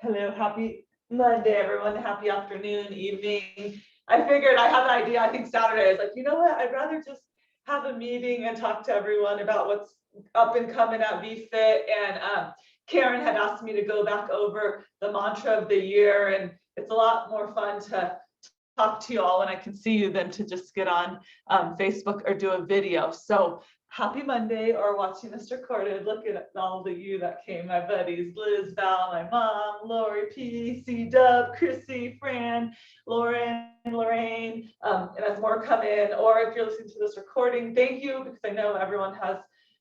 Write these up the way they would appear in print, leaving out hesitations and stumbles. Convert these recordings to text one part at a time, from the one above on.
Hello, happy Monday, everyone. Happy afternoon, evening. I figured I had an idea. I think Saturday. I was like, you know what? I'd rather just have a meeting and talk to everyone about what's up and coming at VFit. And Karen had asked me to go back over the mantra of the year, and it's a lot more fun to talk to you all when I can see you than to just get on Facebook or do a video. So happy Monday, or watching this recorded. Look at all of you that came, my buddies, Liz, Val, my mom, Lori, P, C, Dub, Chrissy, Fran, Lauren, Lorraine, and as more come in, or if you're listening to this recording, thank you, because I know everyone has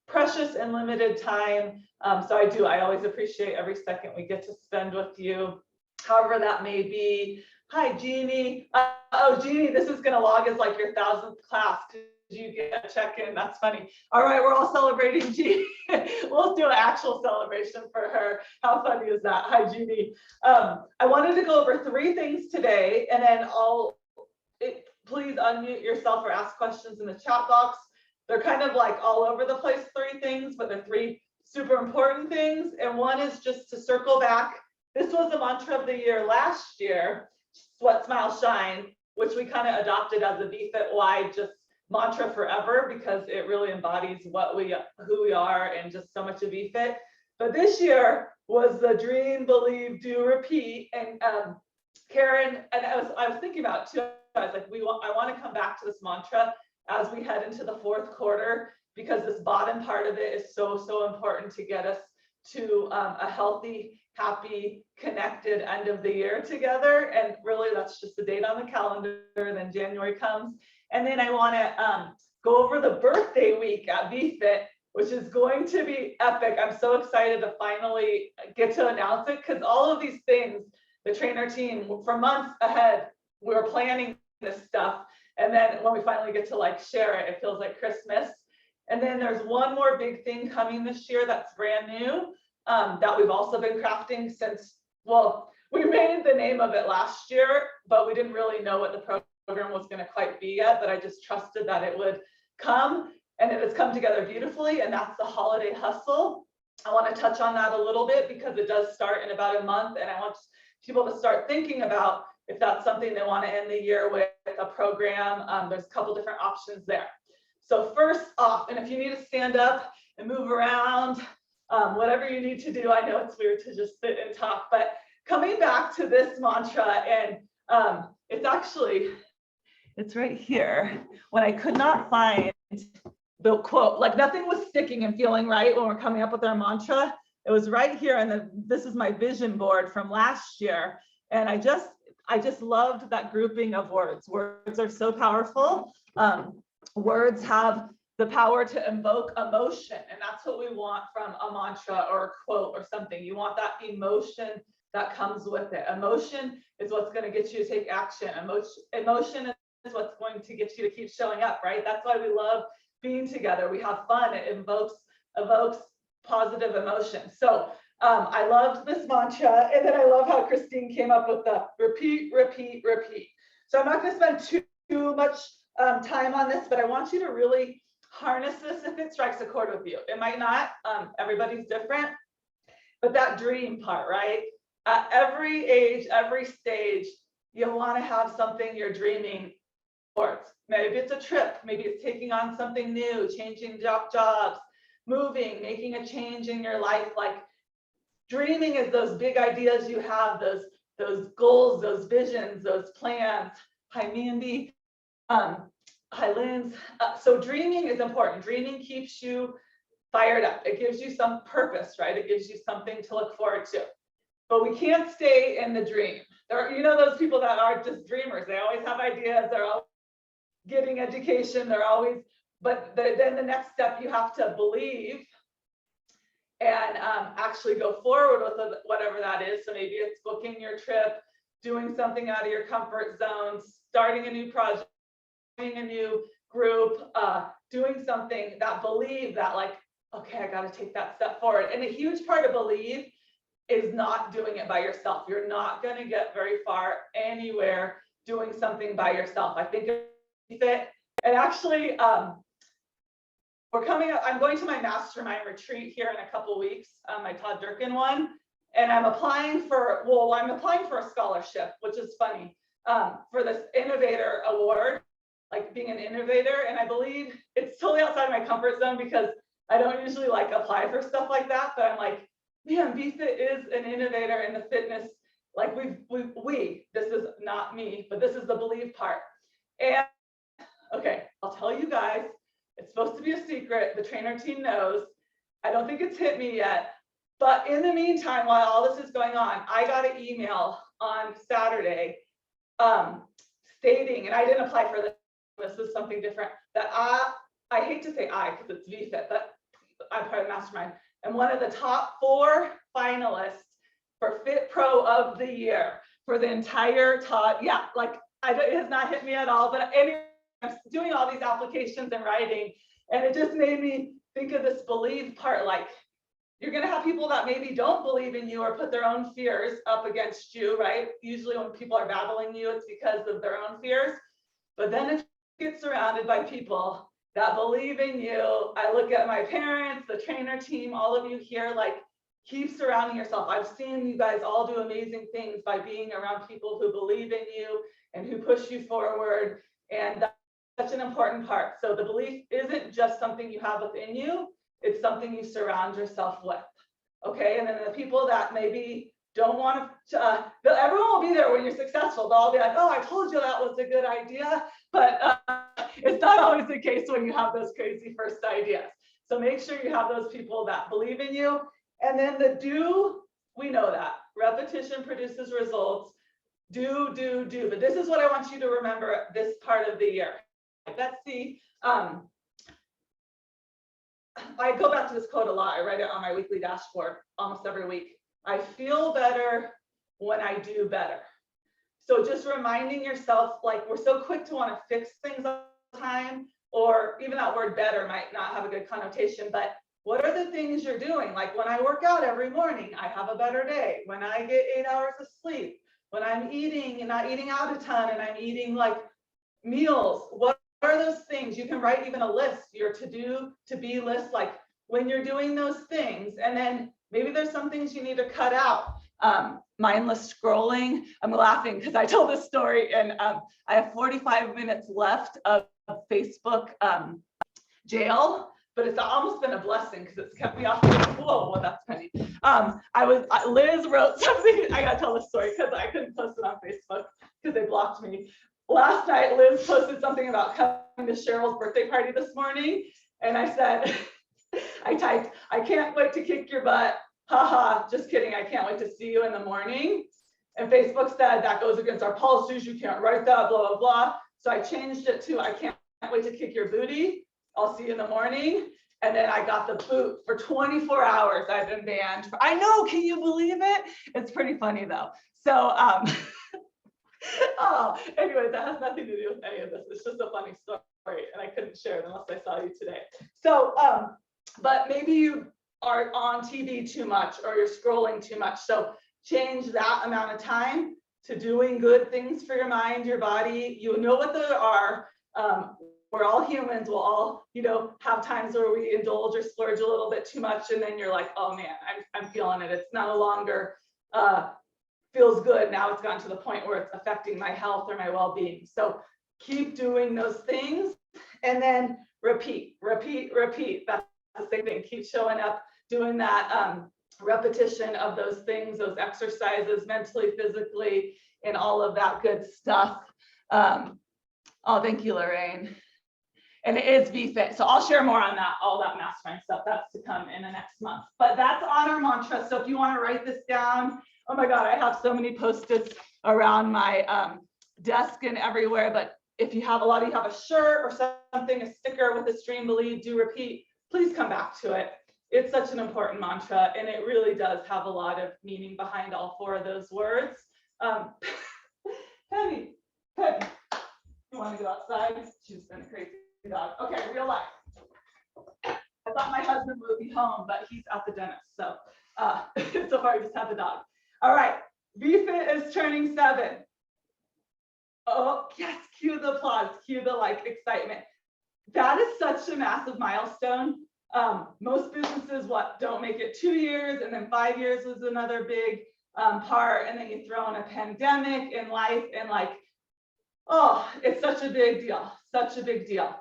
precious and limited time. So I always appreciate every second we get to spend with you, however that may be. Hi, Jeannie. Oh, Jeannie, this is gonna log as like your 1000th class. You get a check-in. That's funny. All right, we're all celebrating Jeannie. We'll do an actual celebration for her. How funny is that? Hi, Jeannie. I wanted to go over 3 things today, and then please unmute yourself or ask questions in the chat box. They're kind of like all over the place 3 things, but they're 3 super important things. And one is just to circle back. This was the mantra of the year last year, Sweat, Smile, Shine, which we kind of adopted as a VFit-wide just mantra forever, because it really embodies who we are and just so much of VFit. But this year was the dream, believe, do, repeat. And Karen, and I was thinking about it too. I was like, I want to come back to this mantra as we head into the 4th quarter, because this bottom part of it is so important to get us to a healthy, happy, connected end of the year together. And really, that's just the date on the calendar. Then January comes. And then I want to go over the birthday week at VFit, which is going to be epic. I'm so excited to finally get to announce it, because all of these things, the trainer team, for months ahead, we were planning this stuff. And then when we finally get to like share it, it feels like Christmas. And then there's one more big thing coming this year that's brand new, that we've also been crafting since, well, we made the name of it last year, but we didn't really know what the program was going to quite be yet, but I just trusted that it would come, and it has come together beautifully, and that's the holiday hustle. I want to touch on that a little bit, because it does start in about a month, and I want people to start thinking about if that's something they want to end the year with, a program. There's a couple different options there. So first off, and if you need to stand up and move around, whatever you need to do, I know it's weird to just sit and talk, but coming back to this mantra, and it's right here. When I could not find the quote, like nothing was sticking and feeling right when we're coming up with our mantra, it was right here. And this is my vision board from last year. And I just loved that grouping of words. Words are so powerful. Words have the power to invoke emotion, and that's what we want from a mantra or a quote or something. You want that emotion that comes with it. Emotion is what's going to get you to take action. Emotion is what's going to get you to keep showing up, right? That's why we love being together. We have fun. It evokes positive emotion. So I loved this mantra, and then I love how Christine came up with the repeat, repeat, repeat. So I'm not going to spend too much time on this, but I want you to really harness this if it strikes a chord with you. It might not. Everybody's different, but that dream part, right? At every age, every stage, you want to have something you're dreaming towards. Maybe it's a trip, maybe it's taking on something new, changing jobs, moving, making a change in your life. Like dreaming is those big ideas you have, those goals, those visions, those plans. Hi, Mandy. Hi, Linz. So dreaming is important. Dreaming keeps you fired up. It gives you some purpose, right? It gives you something to look forward to. But we can't stay in the dream. You know those people that are just dreamers. They always have ideas. They're always getting education. But then the next step, you have to believe and actually go forward with whatever that is. So maybe it's booking your trip, doing something out of your comfort zone, starting a new project, a new group, doing something that believe that, like, okay, I got to take that step forward. And a huge part of believe is not doing it by yourself. You're not going to get very far anywhere doing something by yourself. I think it, and actually, we're coming up, I'm going to my mastermind retreat here in a couple weeks, my Todd Durkin one. And I'm applying for a scholarship, which is funny, for this innovator award, like being an innovator. And I believe it's totally outside my comfort zone because I don't usually like apply for stuff like that, but I'm like, man, BFit is an innovator in the fitness. Like this is not me, but this is the believe part. And okay, I'll tell you guys, it's supposed to be a secret. The trainer team knows. I don't think it's hit me yet. But in the meantime, while all this is going on, I got an email on Saturday stating, and I didn't apply for this is something different, that I hate to say I because it's VFit, but I'm part of the mastermind. And one of the top 4 finalists for Fit Pro of the Year for the entire Todd. Yeah, like it has not hit me at all, but anyway, I'm doing all these applications and writing, and it just made me think of this believe part. Like, you're going to have people that maybe don't believe in you or put their own fears up against you, right? Usually when people are battling you, it's because of their own fears. But then if you get surrounded by people that believe in you, I look at my parents, the trainer team, all of you here, like, keep surrounding yourself. I've seen you guys all do amazing things by being around people who believe in you and who push you forward. And that's such an important part. So the belief isn't just something you have within you, it's something you surround yourself with. Okay, and then the people that maybe don't want to, everyone will be there when you're successful. They'll all be like, oh, I told you that was a good idea. But it's not always the case when you have those crazy first ideas. So make sure you have those people that believe in you. And then the do, we know that. Repetition produces results. Do. But this is what I want you to remember this part of the year. Let's see. I go back to this quote a lot. I write it on my weekly dashboard almost every week. I feel better when I do better. So just reminding yourself, like, we're so quick to want to fix things all the time, or even that word better might not have a good connotation, but what are the things you're doing? Like when I work out every morning, I have a better day. When I get 8 hours of sleep, when I'm eating and not eating out a ton and I'm eating like meals, what are those things? You can write even a list, your to-do, to-be list, like when you're doing those things. And then maybe there's some things you need to cut out. Mindless scrolling. I'm laughing because I told this story and I have 45 minutes left of Facebook jail, but it's almost been a blessing because it's kept me off. Whoa, well, that's funny. Liz wrote something. I gotta tell this story because I couldn't post it on Facebook because they blocked me. Last night, Liz posted something about coming to Cheryl's birthday party this morning. And I said, I typed, I can't wait to kick your butt. Haha, just kidding. I can't wait to see you in the morning. And Facebook said that goes against our policies. You can't write that, blah, blah, blah. So I changed it to, I can't wait to kick your booty. I'll see you in the morning. And then I got the boot for 24 hours. I've been banned. I know, can you believe it? It's pretty funny though. So, oh, anyway, that has nothing to do with any of this. It's just a funny story and I couldn't share it unless I saw you today. So, but maybe you are on TV too much or you're scrolling too much. So change that amount of time to doing good things for your mind, your body. You know what they are. We're all humans. We'll all, have times where we indulge or splurge a little bit too much. And then you're like, oh man, I'm feeling it. It's no longer feels good. Now it's gotten to the point where it's affecting my health or my well-being. So keep doing those things and then repeat. That's the same thing. Keep showing up, doing that repetition of those things, those exercises, mentally, physically, and all of that good stuff. Oh, thank you, Lorraine. And it is BFit. So I'll share more on that, all that mastermind stuff. That's to come in the next month. But that's on our mantra. So if you want to write this down, oh my God, I have so many Post-its around my desk and everywhere. But if you have you have a shirt or something, a sticker with a stream, believe, do, repeat, please come back to it. It's such an important mantra, and it really does have a lot of meaning behind all 4 of those words. Penny, you want to go outside? She's been a crazy dog. Okay, real life. I thought my husband would be home, but he's at the dentist. So so far I just have the dog. All right, BFit is turning 7. Oh, yes, cue the applause, cue the excitement. that is such a massive milestone. Most businesses don't make it 2 years, and then 5 years was another big part, and then you throw in a pandemic in life, and like, oh, it's such a big deal, such a big deal.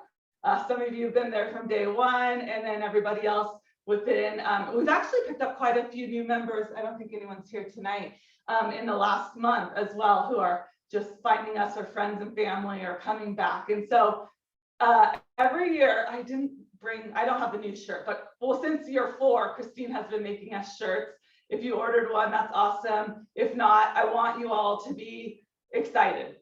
Some of you have been there from day one, and then everybody else within. We've actually picked up quite a few new members. I don't think anyone's here tonight in the last month as well, who are just finding us, or friends and family, or coming back. And so every year, I don't have the new shirt, but well, since year 4, Christine has been making us shirts. If you ordered one, that's awesome. If not, I want you all to be excited,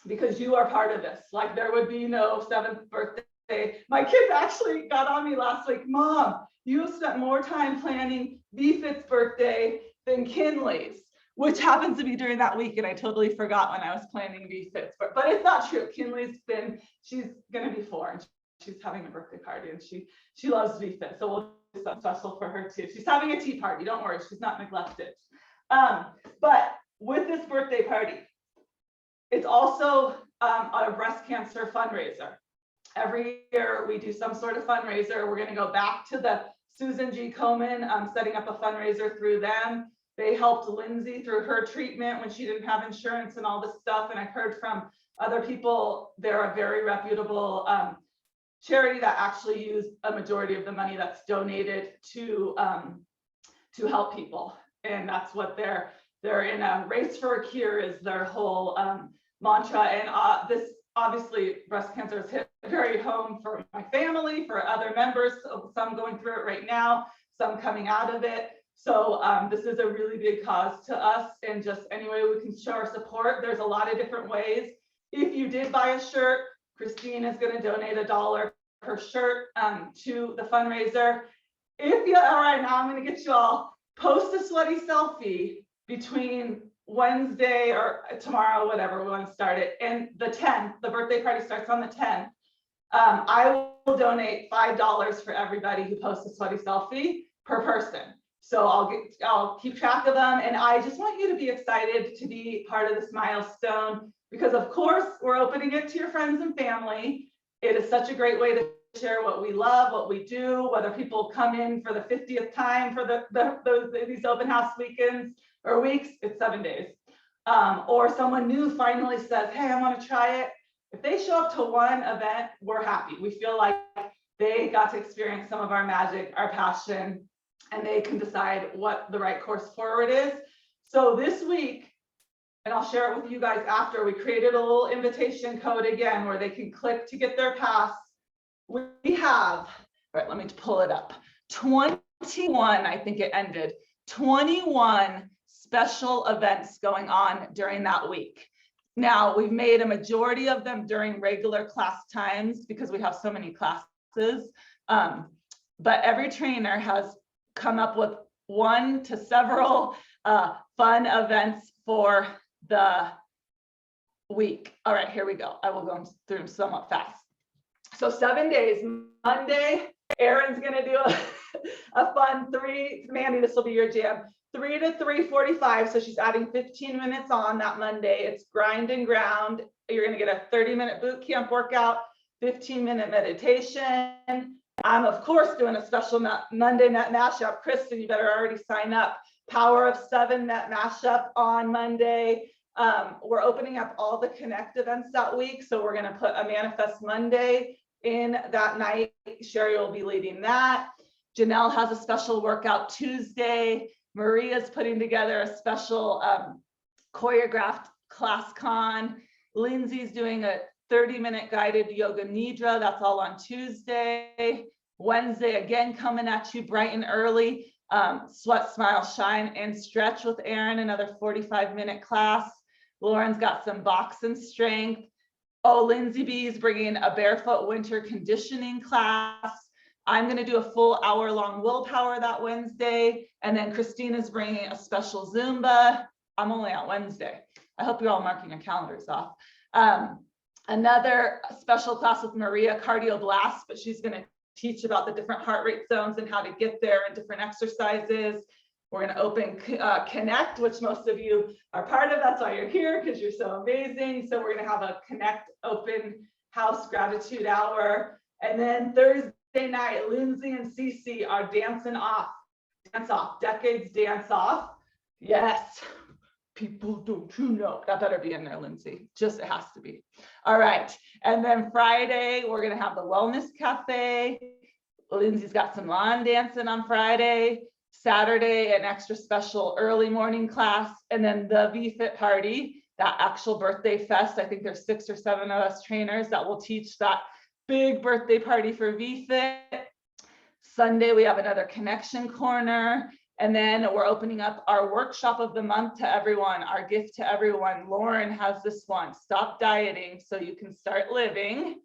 because you are part of this. Like, there would be no 7th birthday. My kids actually got on me last week. Mom, you have spent more time planning VFit's birthday than Kinley's, which happens to be during that week. And I totally forgot when I was planning VFit's, but it's not true. She's going to be 4, and she's having a birthday party, and she loves VFit. So we'll do something special for her too. She's having a tea party. Don't worry, she's not neglected. But with this birthday party, it's also a breast cancer fundraiser. Every year we do some sort of fundraiser. We're going to go back to the Susan G. Komen, setting up a fundraiser through them. They helped Lindsay through her treatment when she didn't have insurance and all this stuff. And I've heard from other people, they're a very reputable charity that actually used a majority of the money that's donated to help people. And that's what they're in a race for a cure is their whole mantra. And this, obviously, breast cancer has hit very home for my family, for other members, some going through it right now, some coming out of it. So this is a really big cause to us, and just any way we can show our support. There's a lot of different ways. If you did buy a shirt, Christine is going to donate $1 per shirt to the fundraiser. All right, now I'm going to get you all, post a sweaty selfie between Wednesday or tomorrow, whatever we want to start it, and the 10th. The birthday party starts on the 10th. I will donate $5 for everybody who posts a sweaty selfie per person. So I'll keep track of them, and I just want you to be excited to be part of this milestone, because of course we're opening it to your friends and family. It is such a great way to share what we love, what we do, whether people come in for the 50th time for these open house weekends or weeks. It's 7 days. Or someone new finally says, hey, I want to try it. If they show up to one event, we're happy. We feel like they got to experience some of our magic, our passion, and they can decide what the right course forward is. So this week, and I'll share it with you guys after, we created a little invitation code again where they can click to get their pass. We have, all right, let me pull it up. 21, I think it ended, 21 special events going on during that week. Now, we've made a majority of them during regular class times because we have so many classes. But every trainer has come up with 1 to several fun events for the week. All right, here we go. I will go through them somewhat fast. So 7 days. Monday, Erin's going to do a fun Mandy, this will be your jam, 3 to 3:45. So she's adding 15 minutes on that Monday. It's grind and ground. You're going to get a 30-minute boot camp workout, 15-minute meditation. I'm, of course, doing a special Monday Met Mashup. Kristen, you better already sign up. Power of 7 Met Mashup on Monday. We're opening up all the Connect events that week. So we're going to put a Manifest Monday in that night. Sherry will be leading that. Janelle has a special workout Tuesday. Maria's putting together a special choreographed class con. Lindsay's doing a 30-minute guided yoga nidra. That's all on Tuesday. Wednesday, again, coming at you bright and early. Sweat, smile, shine, and stretch with Erin, another 45-minute class. Lauren's got some box and strength. Oh, Lindsay B's bringing a barefoot winter conditioning class. I'm going to do a full hour-long willpower that Wednesday. And then Christina's bringing a special Zumba. I'm only on Wednesday. I hope you're all marking your calendars off. Another special class with Maria, Cardio Blast, but she's going to teach about the different heart rate zones and how to get there and different exercises. We're going to open Connect, which most of you are part of. That's why you're here, because you're so amazing. So we're going to have a Connect open house gratitude hour. And then Thursday night, Lindsay and Cece are dancing off. Dance off, decades dance off. Yes. People, don't you know? That better be in there, Lindsay. Just, it has to be. All right. And then Friday, we're going to have the Wellness Cafe. Lindsay's got some lawn dancing on Friday. Saturday, an extra special early morning class. And then the VFit party, that actual birthday fest. I think there's 6 or 7 of us trainers that will teach that big birthday party for VFit. Sunday, we have another connection corner. And then we're opening up our workshop of the month to everyone, our gift to everyone. Lauren has this one, Stop Dieting So You Can Start Living.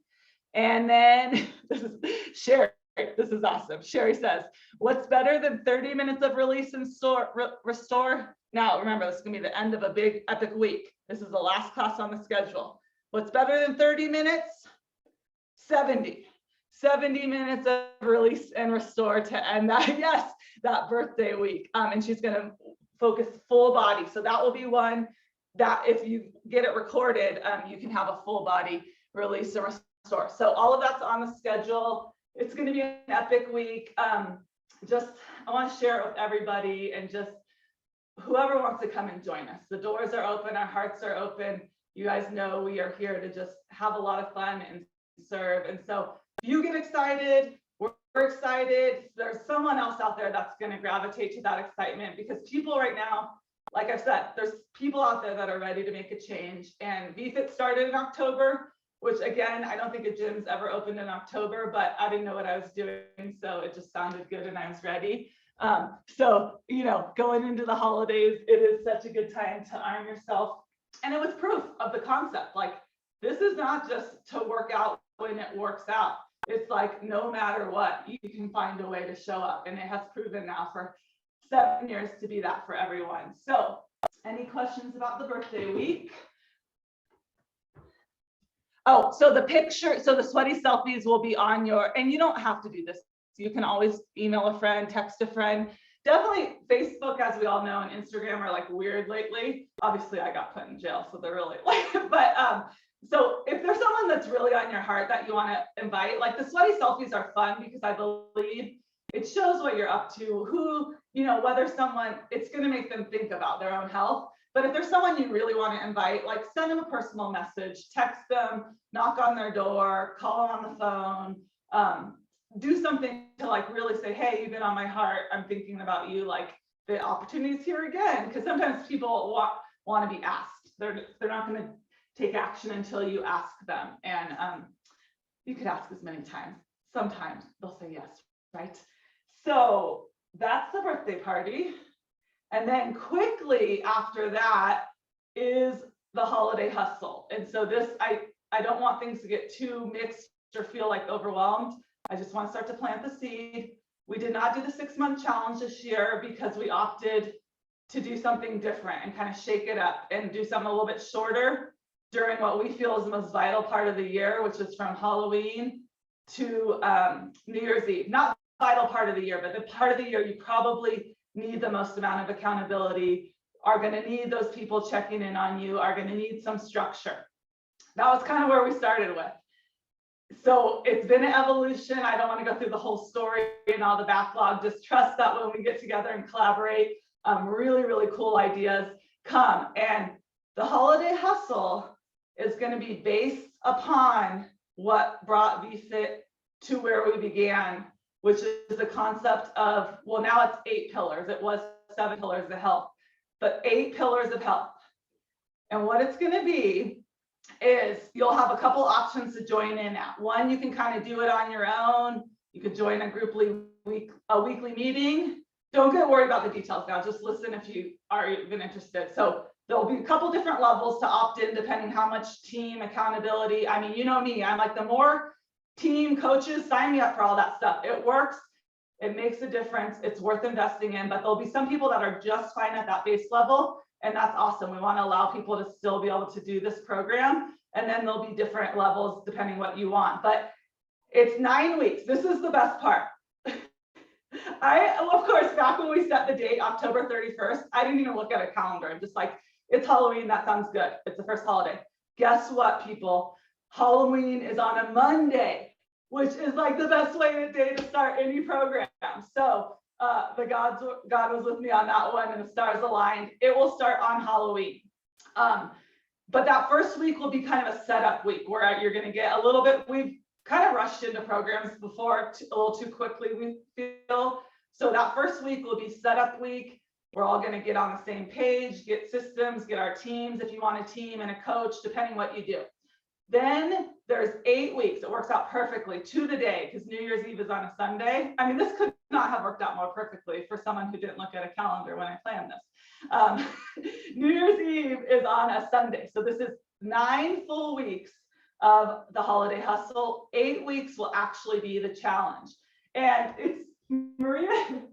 And then this is Sherry, this is awesome. Sherry says, what's better than 30 minutes of release and restore? Now, remember, this is gonna be the end of a big epic week. This is the last class on the schedule. What's better than 30 minutes? 70 minutes of release and restore to end that, yes, that birthday week. And she's going to focus full body. So that will be one that if you get it recorded, you can have a full body release and restore. So all of that's on the schedule. It's going to be an epic week. I want to share it with everybody, and just whoever wants to come and join us. The doors are open. Our hearts are open. You guys know we are here to just have a lot of fun and serve. And so you get excited, we're excited. There's someone else out there that's going to gravitate to that excitement, because people right now, like I've said, there's people out there that are ready to make a change. And VFit started in October, which again, I don't think a gym's ever opened in October, but I didn't know what I was doing. So it just sounded good and I was ready. So, you know, going into the holidays, it is such a good time to arm yourself. And it was proof of the concept. Like, this is not just to work out when it works out. It's like, no matter what, you can find a way to show up. And it has proven now for 7 years to be that for everyone. So any questions about the birthday week? Oh, so the picture, so the sweaty selfies will be on your, and you don't have to do this. You can always email a friend, text a friend. Definitely Facebook, as we all know, and Instagram are like weird lately. Obviously I got put in jail, so they're really like, but so if there's someone that's really on your heart that you want to invite, like the sweaty selfies are fun because I believe it shows what you're up to, who, you know, whether someone, it's going to make them think about their own health. But if there's someone you really want to invite, like send them a personal message, text them, knock on their door, call them on the phone, do something to like really say, hey, you've been on my heart. I'm thinking about you. Like, the opportunity's here again. Because sometimes people want to be asked. They're not going to take action until you ask them. And you could ask as many times. Sometimes they'll say yes, right? So that's the birthday party. And then quickly after that is the holiday hustle. And so this, I don't want things to get too mixed or feel like overwhelmed. I just want to start to plant the seed. We did not do the 6-month challenge this year because we opted to do something different and kind of shake it up and do something a little bit shorter during what we feel is the most vital part of the year, which is from Halloween to New Year's Eve. Not vital part of the year, but the part of the year you probably need the most amount of accountability, are going to need those people checking in on you, are going to need some structure. That was kind of where we started with. So it's been an evolution. I don't want to go through the whole story and all the backlog. Just trust that when we get together and collaborate, really, really cool ideas come. And the holiday hustle is going to be based upon what brought VFit to where we began, which is the concept of, well, now it's 8 pillars. It was 7 pillars of health, but 8 pillars of health. And what it's going to be is you'll have a couple options to join in at. One, you can kind of do it on your own. You could join a weekly meeting. Don't get worried about the details now. Just listen if you are even interested. So there'll be a couple different levels to opt in depending how much team accountability. I mean, you know me, I'm like, the more team coaches, sign me up for all that stuff. It works. It makes a difference. It's worth investing in, but there'll be some people that are just fine at that base level. And that's awesome. We want to allow people to still be able to do this program. And then there'll be different levels depending what you want. But it's 9 weeks. This is the best part. Of course, back when we set the date, October 31st, I didn't even look at a calendar. I'm just like, it's Halloween. That sounds good. It's the first holiday. Guess what, people? Halloween is on a Monday. which is like the best way of the day to start any program. So God was with me on that one, and the stars aligned. It will start on Halloween. But that first week will be kind of a setup week where you're going to get a little bit, we've kind of rushed into programs before a little too quickly, we feel. So that first week will be setup week. We're all going to get on the same page, get systems, get our teams, if you want a team and a coach, depending what you do. Then there's 8 weeks. It works out perfectly to the day, because New Year's Eve is on a Sunday. I mean, this could not have worked out more perfectly for someone who didn't look at a calendar when I planned this. New Year's Eve is on a Sunday. So this is 9 full weeks of the holiday hustle. 8 weeks will actually be the challenge. And it's Maria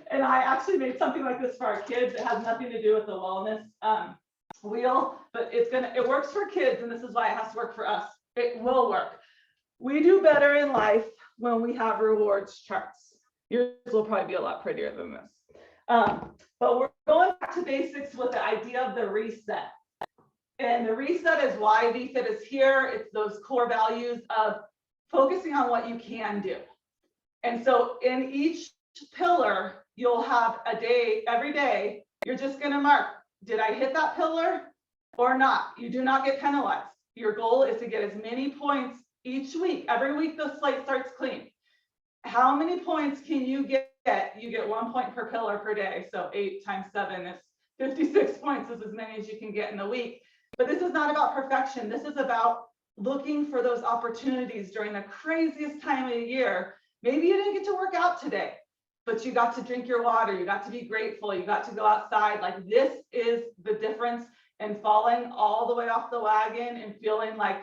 and I actually made something like this for our kids. It has nothing to do with the wellness wheel, but it works for kids, and this is why it has to work for us. It will work. We do better in life when we have rewards charts. Yours will probably be a lot prettier than this. But we're going back to basics with the idea of the reset. And the reset is why VFit is here. It's those core values of focusing on what you can do. And so in each pillar, you'll have a day, every day, you're just going to mark, did I hit that pillar or not? You do not get penalized. Your goal is to get as many points each week. Every week, the slate starts clean. How many points can you get? You get 1 point per pillar per day. So 8 times 7 is 56 points, is as many as you can get in a week. But this is not about perfection. This is about looking for those opportunities during the craziest time of the year. Maybe you didn't get to work out today, but you got to drink your water. You got to be grateful. You got to go outside. Like, this is the difference in falling all the way off the wagon and feeling like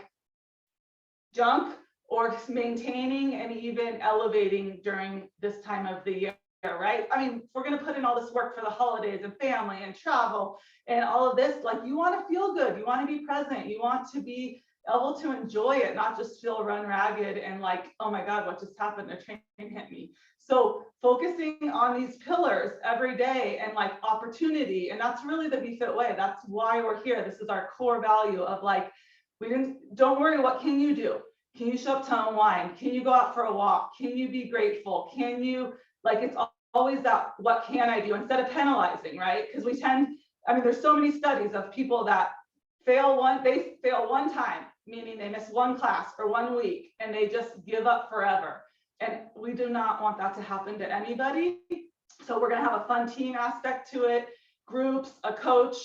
junk, or maintaining and even elevating during this time of the year, right? I mean, we're going to put in all this work for the holidays and family and travel and all of this. Like, you want to feel good. You want to be present. You want to be able to enjoy it, not just feel run ragged and like, oh my God, what just happened? A train hit me. So focusing on these pillars every day and like opportunity, and that's really the BeFit way. That's why we're here. This is our core value of like, don't worry, what can you do? Can you show up to unwind? Can you go out for a walk? Can you be grateful? Can you, like, it's always that, what can I do, instead of penalizing, right? Because there's so many studies of people that fail one time, meaning they miss one class or 1 week, and they just give up forever. And we do not want that to happen to anybody. So we're going to have a fun team aspect to it, groups, a coach,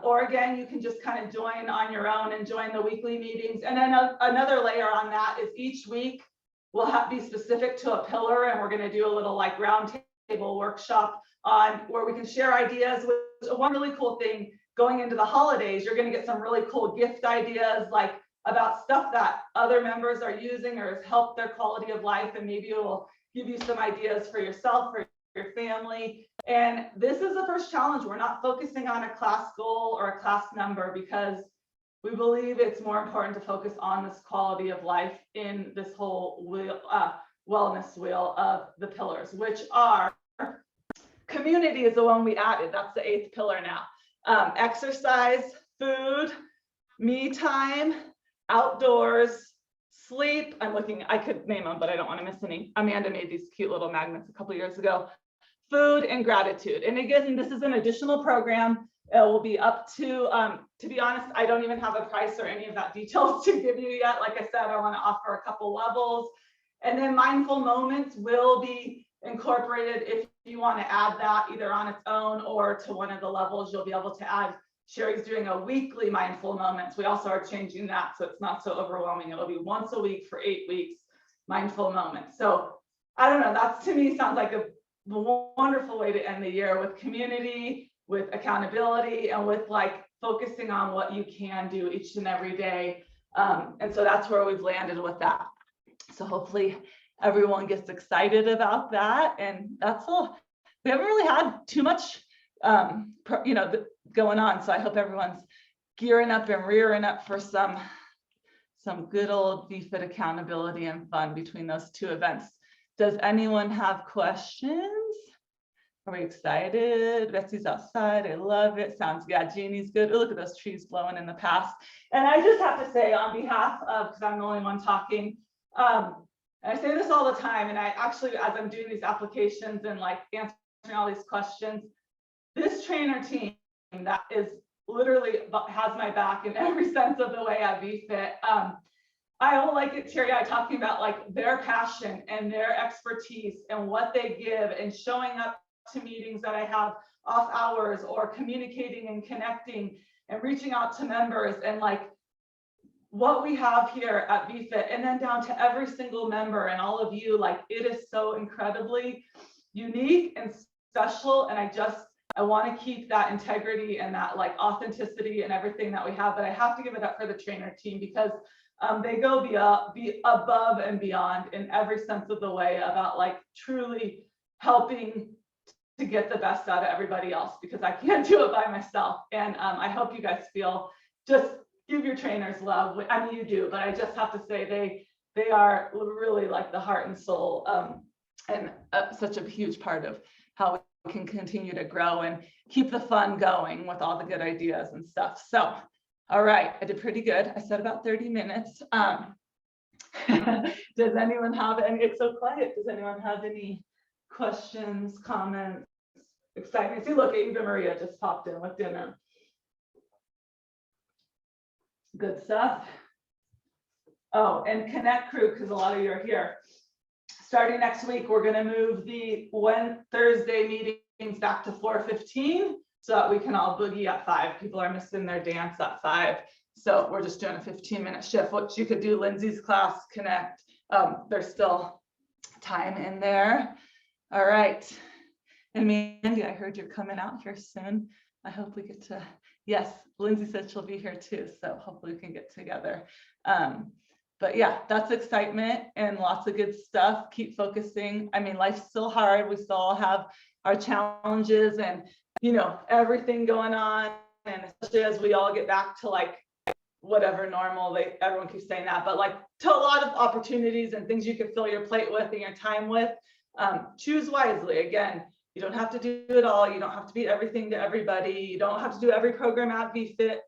or again, you can just kind of join on your own and join the weekly meetings. And then another layer on that is each week we'll be specific to a pillar, and we're going to do a little like round table workshop on where we can share ideas. One really cool thing going into the holidays, you're going to get some really cool gift ideas, like about stuff that other members are using or has helped their quality of life, and maybe it will give you some ideas for yourself or your family. And this is the first challenge. We're not focusing on a class goal or a class number, because we believe it's more important to focus on this quality of life in this whole wellness wheel of the pillars, which are community is the one we added. That's the 8th pillar now. Exercise, food, me time, outdoors, sleep. I could name them, but I don't want to miss any. Amanda made these cute little magnets a couple of years ago. Food and gratitude. And again, this is an additional program. It will be up to be honest, I don't even have a price or any of that details to give you yet. Like I said, I want to offer a couple levels. And then mindful moments will be incorporated. If you want to add that either on its own or to one of the levels, you'll be able to add. Sherry's doing a weekly mindful moments. We also are changing that, so it's not so overwhelming. It'll be once a week for 8 weeks, mindful moments. So I don't know, that to me sounds like a wonderful way to end the year, with community, with accountability, and with like focusing on what you can do each and every day. And so that's where we've landed with that. So hopefully everyone gets excited about that. And that's all. We haven't really had too much going on. So I hope everyone's gearing up and rearing up for some good old BeFit accountability and fun between those 2 events. Does anyone have questions? Are we excited? Betsy's outside. I love it. Sounds, yeah, Jeannie's good. Oh, look at those trees blowing in the past. And I just have to say, on behalf of, because I'm the only one talking, And I say this all the time, and I actually, as I'm doing these applications and like answering all these questions, this trainer team that is literally has my back in every sense of the way at VFit. I will like it teary-eyed talking about like their passion and their expertise and what they give, and showing up to meetings that I have off hours, or communicating and connecting and reaching out to members, and like what we have here at VFit, and then down to every single member and all of you. Like, it is so incredibly unique and special, and I want to keep that integrity and that like authenticity and everything that we have. But I have to give it up for the trainer team, because they go be above and beyond in every sense of the way about like truly helping to get the best out of everybody else, because I can't do it by myself. And I hope you guys feel, just give your trainers love. I mean, you do, but I just have to say they are really like the heart and soul, and such a huge part of how we can continue to grow and keep the fun going with all the good ideas and stuff. So, all right, I did pretty good. I said about 30 minutes. Does anyone have any? It's so quiet. Does anyone have any questions, comments, excitement? See, look, Eva Maria just popped in with dinner. Good stuff. Oh, and Connect Crew, because a lot of you are here. Starting next week, we're going to move the Thursday meetings back to 4:15, so that we can all boogie at 5. People are missing their dance at 5. So we're just doing a 15-minute shift, which you could do Lindsay's class, Connect. There's still time in there. All right. And Mandy, I heard you're coming out here soon. I hope we get to, yes, Lindsay said she'll be here too. So hopefully we can get together. But yeah, that's excitement and lots of good stuff. Keep focusing. I mean, life's still hard. We still all have our challenges and, you know, everything going on. And especially as we all get back to like whatever normal, everyone keeps saying that, but like to a lot of opportunities and things you can fill your plate with and your time with. Choose wisely. Again, you don't have to do it all. You don't have to be everything to everybody. You don't have to do every program at VFit.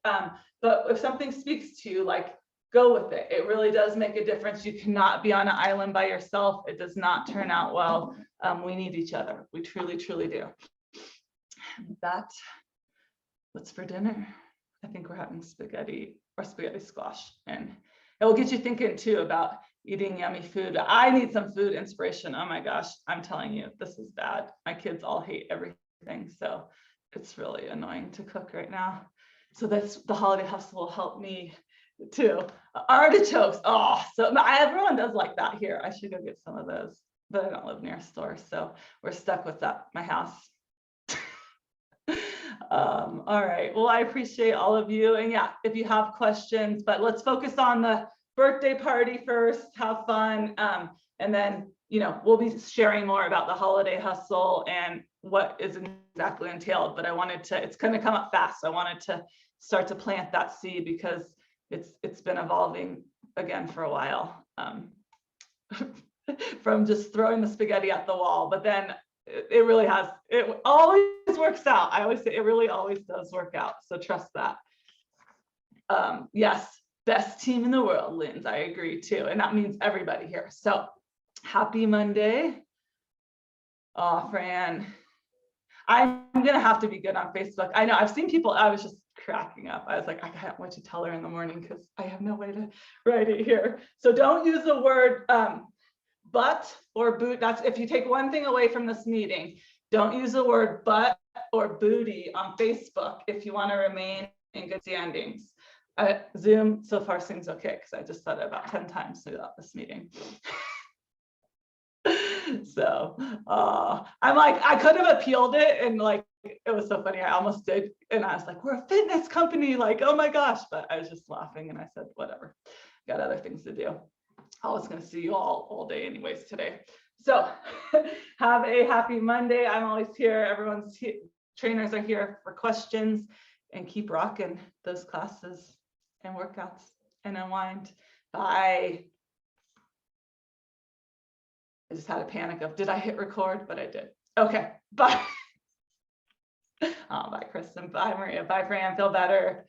But if something speaks to you, like, go with it. It really does make a difference. You cannot be on an island by yourself. It does not turn out well. We need each other. We truly, truly do. That, what's for dinner? I think we're having spaghetti or spaghetti squash, and it will get you thinking too about eating yummy food. I need some food inspiration. Oh my gosh, I'm telling you, this is bad. My kids all hate everything, so it's really annoying to cook right now. So that's the holiday hustle will help me too. Artichokes. Oh, so everyone does like that here. I should go get some of those, but I don't live near a store, so we're stuck with that. My house. All right. Well, I appreciate all of you. And yeah, if you have questions, but let's focus on the birthday party first, have fun. And then, you know, we'll be sharing more about the holiday hustle and what is exactly entailed. But I wanted to, it's going to come up fast. So I wanted to start to plant that seed because it's been evolving again for a while, from just throwing the spaghetti at the wall. But then it really has, it always works out. I always say it really always does work out. So trust that. Yes, best team in the world, Linz. I agree too. And that means everybody here. So happy Monday. Oh, Fran, I'm going to have to be good on Facebook. I know I've seen people, I was just cracking up. I was like, I can't wait to tell her in the morning because I have no way to write it here. So don't use the word but or boot. That's if you take one thing away from this meeting, don't use the word but or booty on Facebook if you want to remain in good standings. Zoom so far seems okay because I just said it about 10 times throughout this meeting. So I'm like, I could have appealed it, and like it was so funny, I almost did, and I was like, we're a fitness company, like, oh my gosh, but I was just laughing and I said, whatever, got other things to do. I was going to see you all day anyways today. So have a happy Monday. I'm always here. Everyone's here. Trainers are here for questions, and keep rocking those classes and workouts and unwind. Bye. I just had a panic of, did I hit record? But I did. Okay, bye. Oh, bye, Kristen. Bye, Maria. Bye, Fran. Feel better.